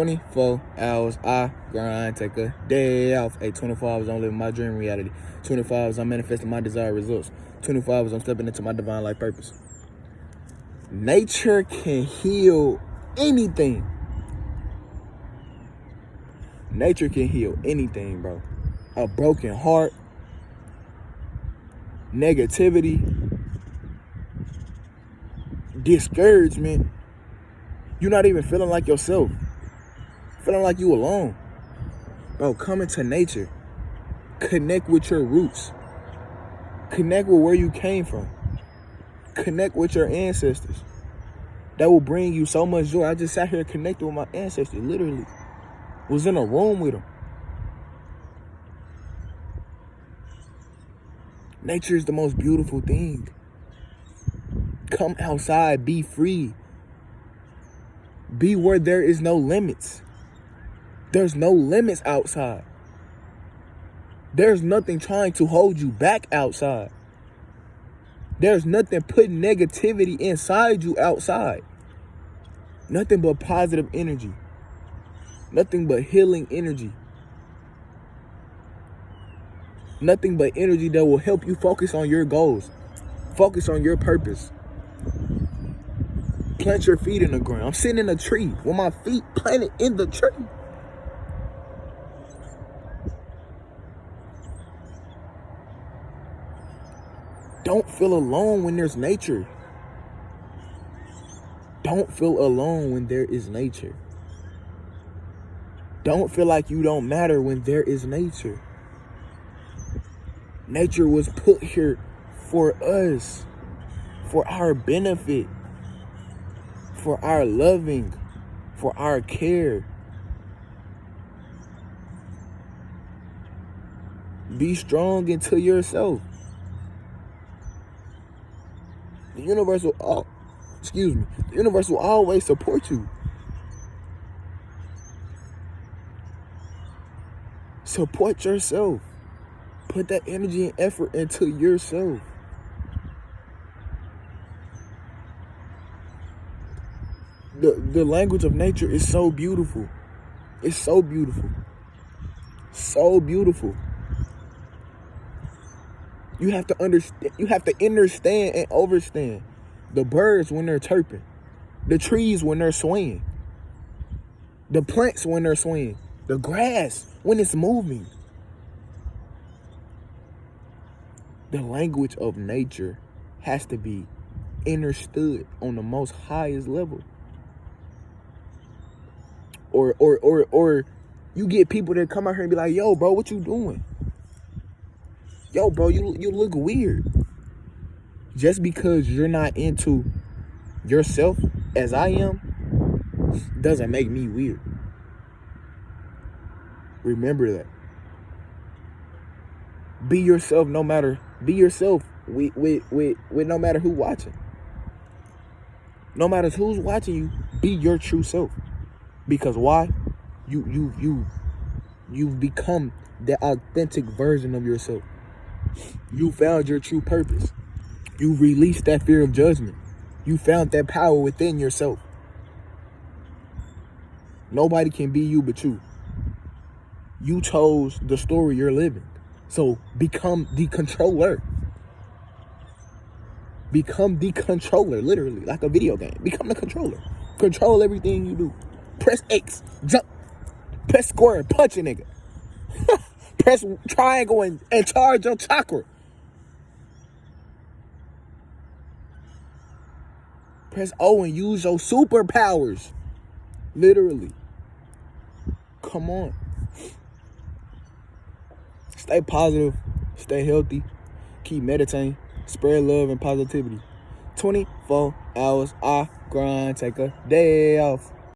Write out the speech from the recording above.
24 hours, I grind, take a day off. Hey, 24 hours, I'm living my dream reality. 24 hours, I'm manifesting my desired results. 24 hours, I'm stepping into my divine life purpose. Nature can heal anything. Nature can heal anything, bro. A broken heart, negativity, discouragement. You're not even feeling like yourself. Feeling like you alone. Bro, come into nature. Connect with your roots. Connect with where you came from. Connect with your ancestors. That will bring you so much joy. I just sat here connected with my ancestors, literally. Was in a room with them. Nature is the most beautiful thing. Come outside, be free. Be where there is no limits. There's no limits outside. There's nothing trying to hold you back outside. There's nothing putting negativity inside you outside. Nothing but positive energy. Nothing but healing energy. Nothing but energy that will help you focus on your goals. Focus on your purpose. Plant your feet in the ground. I'm sitting in a tree with my feet planted in the tree. Don't feel alone when there's nature. Don't feel alone when there is nature. Don't feel like you don't matter when there is nature. Nature was put here for us, for our benefit, for our loving, for our care. Be strong into yourself. The universe will, the universe will always support you. Support yourself. Put that energy and effort into yourself. The language of nature is so beautiful. It's so beautiful. So beautiful. You have to understand, understand and overstand the birds when they're chirping, the trees when they're swaying, the plants when they're swaying, the grass when it's moving. The language of nature has to be understood on the most highest level. Or you get people that come out here and be like, yo, bro, what you doing? Yo, bro, you look weird. Just because you're not into yourself as I am doesn't make me weird. Remember that. Be yourself be yourself with no matter who's watching. No matter who's watching you, be your true self. Because why? You've become the authentic version of yourself. You found your true purpose. You released that fear of judgment. You found that power within yourself. Nobody can be you but you. You chose the story you're living. So become the controller. Become the controller, literally, like a video game. Become the controller. Control everything you do. Press X, jump. Press square, punch a nigga. Press triangle and charge your chakra. Press O and use your superpowers. Literally. Come on. Stay positive. Stay healthy. Keep meditating. Spread love and positivity. 24 hours, I grind, take a day off.